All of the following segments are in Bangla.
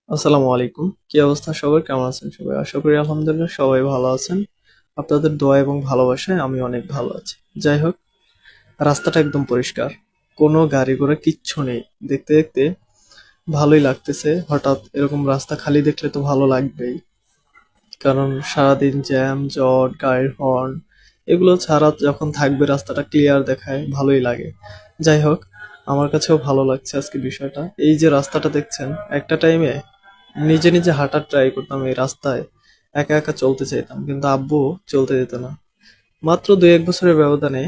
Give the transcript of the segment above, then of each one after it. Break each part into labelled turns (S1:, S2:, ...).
S1: আসসালামু আলাইকুম। কি অবস্থা সবার? কেমন আছেন সবাই? আশা করি আলহামদুলিল্লাহ সবাই ভালো আছেন। আপনাদের দোয়া এবং ভালোবাসায় আমি অনেক ভালো আছি। যাই হোক, রাস্তাটা একদম পরিষ্কার। কোনো গাড়ি ঘোড়া কিচ্ছু নেই। দেখতে দেখতে ভালোই লাগতেছে। হঠাৎ এরকম রাস্তা খালি দেখলে তো ভালো লাগবেই। কারণ সারাদিন জ্যাম, জট, গাড়ির হর্ন এগুলো ছাড়া যখন থাকবে রাস্তাটা ক্লিয়ার দেখায় ভালোই লাগে। যাই হোক, আমার কাছেও ভালো লাগছে আজকে বিষয়টা। এই যে রাস্তাটা দেখছেন, একটা টাইমে নিজে নিজে হাঁটার ট্রাই করতাম এই রাস্তায়, একা একা চলতে চাইতাম, কিন্তু আব্বু চলতে দিত না। মাত্র 2-1 বছরের ব্যবধানে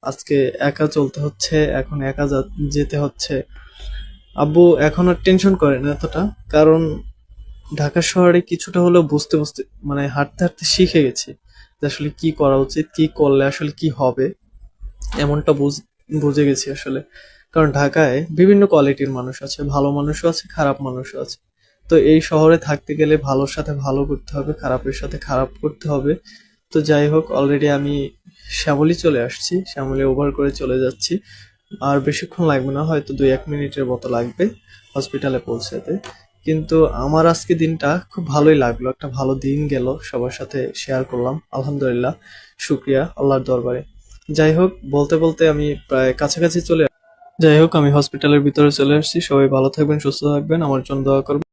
S1: আজকে একা চলতে হচ্ছে, এখন একা যেতে হচ্ছে। আব্বু এখন আর টেনশন করে না এতটা, কারণ ঢাকা শহরে কিছুটা হলেও বুঝতে বুঝতে মানে হাঁটতে হাঁটতে শিখে গেছি যে আসলে কি করা উচিত, কি করলে আসলে কি হবে, এমনটা বুঝে গেছি আসলে। কারণ ঢাকায় বিভিন্ন কোয়ালিটির মানুষ আছে, ভালো মানুষও আছে, খারাপ মানুষও আছে। তো এই শহরে থাকতে গেলে ভালোর সাথে ভালো করতে হবে, খারাপের সাথে খারাপ করতে হবে। তো যাই হোক, অলরেডি আমি শ্যামলী চলে আসছি, শ্যামলী ওভার করে চলে যাচ্ছি। আর বেশিক্ষণ লাগবে না, হয়তো 2-1 মিনিটের মতো লাগবে হসপিটালে পৌঁছাতে। কিন্তু আমার আজকে দিনটা খুব ভালোই লাগলো, একটা ভালো দিন গেল, সবার সাথে শেয়ার করলাম, আলহামদুলিল্লাহ, শুক্রিয়া আল্লাহর দরবারে। যাই হোক, বলতে বলতে আমি প্রায় কাছাকাছি চলে যাই হোক, আমি হসপিটালের ভিতরে চলে আসছি। সবাই ভালো থাকবেন, সুস্থ থাকবেন, আমার জন্য দোয়া করবেন।